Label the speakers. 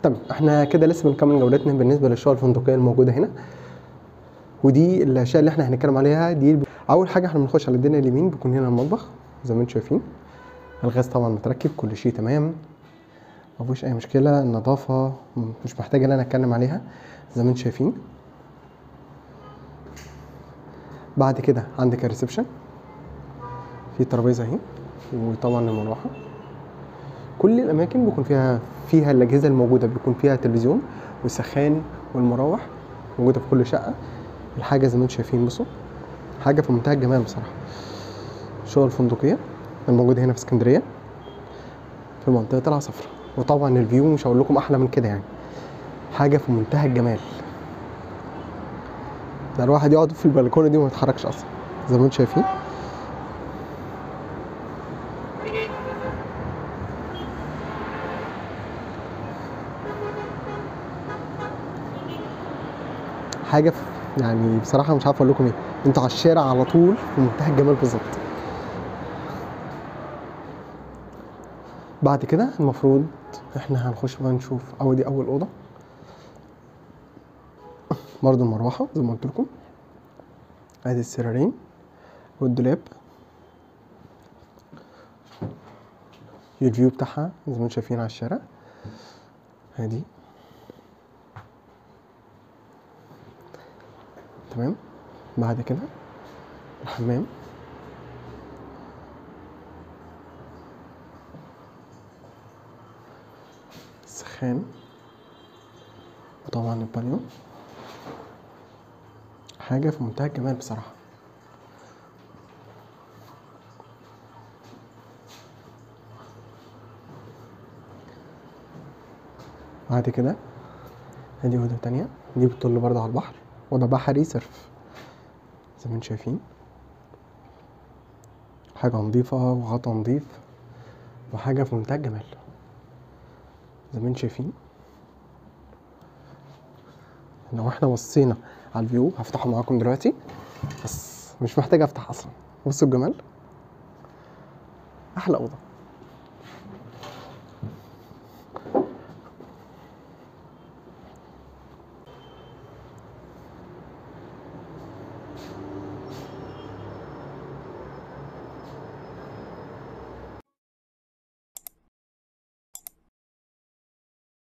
Speaker 1: تمام، احنا كده لسه بنكمل جولتنا بالنسبه للشقق الفندقيه الموجوده هنا، ودي الاشياء اللي احنا هنتكلم عليها. دي اول حاجه احنا بنخش على الدنيا اليمين، بيكون هنا المطبخ زي ما انتم شايفين. الغاز طبعا متركب، كل شيء تمام، مفيش اي مشكله. النظافه مش محتاجه ان انا اتكلم عليها زي ما انتم شايفين. بعد كده عندك الريسبشن، في ترابيزه اهي، وطبعا المروحه. كل الاماكن بيكون فيها الاجهزه الموجوده، بيكون فيها تلفزيون والسخان والمراوح موجوده في كل شقه. الحاجه زي ما انتم شايفين، بصوا، حاجه في منتهى الجمال بصراحه. الشقق الفندقيه الموجوده هنا في اسكندريه في منطقه العصافره، وطبعا الفيو مش هقول لكم احلى من كده يعني، حاجه في منتهى الجمال. ده الواحد يقعد في البلكونه دي وما يتحركش اصلا زي ما انتم شايفين. حاجه يعني بصراحه مش عارف اقول لكم ايه، انتوا على الشارع على طول في منتهى الجمال بالظبط. بعد كده المفروض احنا هنخش بقى نشوف دي اول اوضه، برضه المروحه زي ما قلت لكم. ادي السريرين والدولاب، الفيو بتاعها زي ما انتم شايفين على الشارع. ادي تمام. بعد كده الحمام، السخان، وطبعا البانيو. حاجه في منتهى الجمال بصراحه. بعد كده ادي اوضه تانية، دي بتطل برضه على البحر، اوضه بحري صرف زي ما انتم شايفين. حاجه نظيفه وغطا نظيف، وحاجه في منتهى الجمال زي ما انتم شايفين. لو احنا بصينا على الفيو، هفتحه معاكم دلوقتي بس مش محتاج افتح اصلا. بصوا الجمال، احلى اوضه.